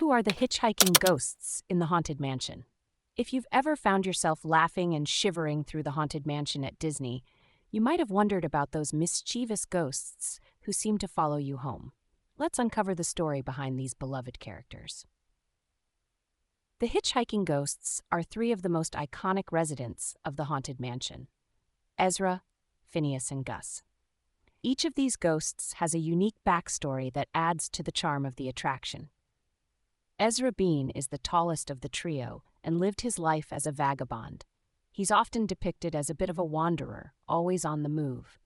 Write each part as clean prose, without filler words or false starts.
Who are the hitchhiking ghosts in the haunted mansion? If you've ever found yourself laughing and shivering through the haunted mansion at Disney, you might have wondered about those mischievous ghosts who seem to follow you home. Let's uncover the story behind these beloved characters. The hitchhiking ghosts are three of the most iconic residents of the haunted mansion: Ezra, Phineas, and Gus. Each of these ghosts has a unique backstory that adds to the charm of the attraction. Ezra Bean is the tallest of the trio and lived his life as a vagabond. He's often depicted as a bit of a wanderer, always on the move.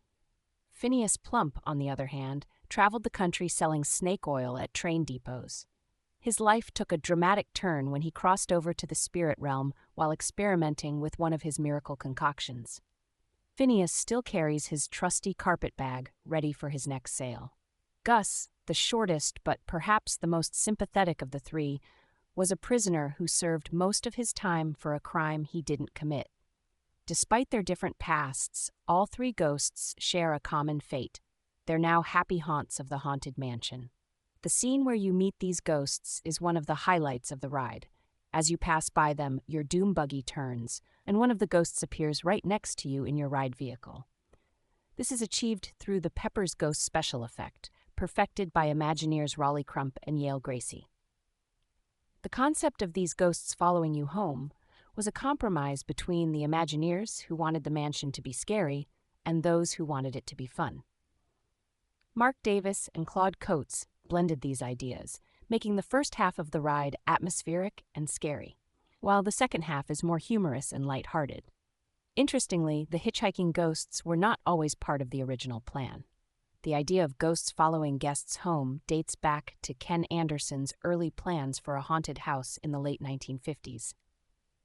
Phineas Plump, on the other hand, traveled the country selling snake oil at train depots. His life took a dramatic turn when he crossed over to the spirit realm while experimenting with one of his miracle concoctions. Phineas still carries his trusty carpet bag ready for his next sale. Gus, the shortest but perhaps the most sympathetic of the three, was a prisoner who served most of his time for a crime he didn't commit. Despite their different pasts, all three ghosts share a common fate. They're now happy haunts of the haunted mansion. The scene where you meet these ghosts is one of the highlights of the ride. As you pass by them, your doom buggy turns, and one of the ghosts appears right next to you in your ride vehicle. This is achieved through the Pepper's Ghost special effect, perfected by Imagineers Raleigh Crump and Yale Gracie. The concept of these ghosts following you home was a compromise between the Imagineers, who wanted the mansion to be scary, and those who wanted it to be fun. Mark Davis and Claude Coates blended these ideas, making the first half of the ride atmospheric and scary, while the second half is more humorous and lighthearted. Interestingly, the hitchhiking ghosts were not always part of the original plan. The idea of ghosts following guests home dates back to Ken Anderson's early plans for a haunted house in the late 1950s.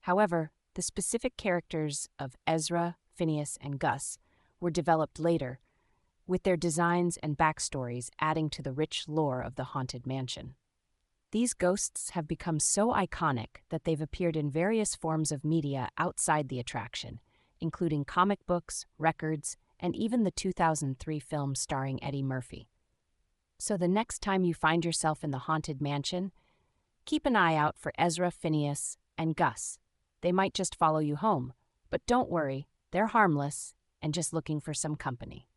However, the specific characters of Ezra, Phineas, and Gus were developed later, with their designs and backstories adding to the rich lore of the haunted mansion. These ghosts have become so iconic that they've appeared in various forms of media outside the attraction, including comic books, records, and even the 2003 film starring Eddie Murphy. So the next time you find yourself in the haunted mansion, keep an eye out for Ezra, Phineas, and Gus. They might just follow you home, but don't worry, they're harmless and just looking for some company.